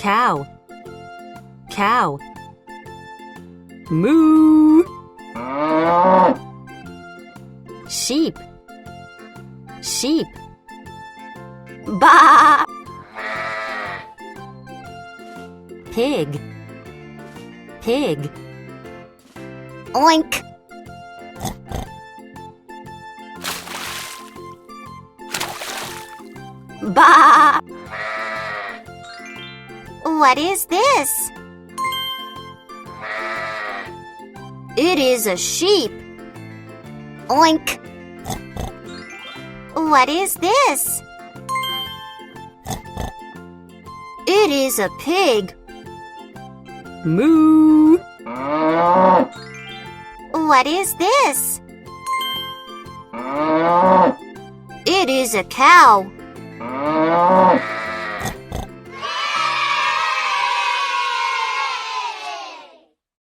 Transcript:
cow, cow. Moo. Sheep, sheep. Baa. Pig, pig. Oink. Baa. What is this? It is a sheep. Oink. What is this? It is a pig. Moo. What is this? It is a cow.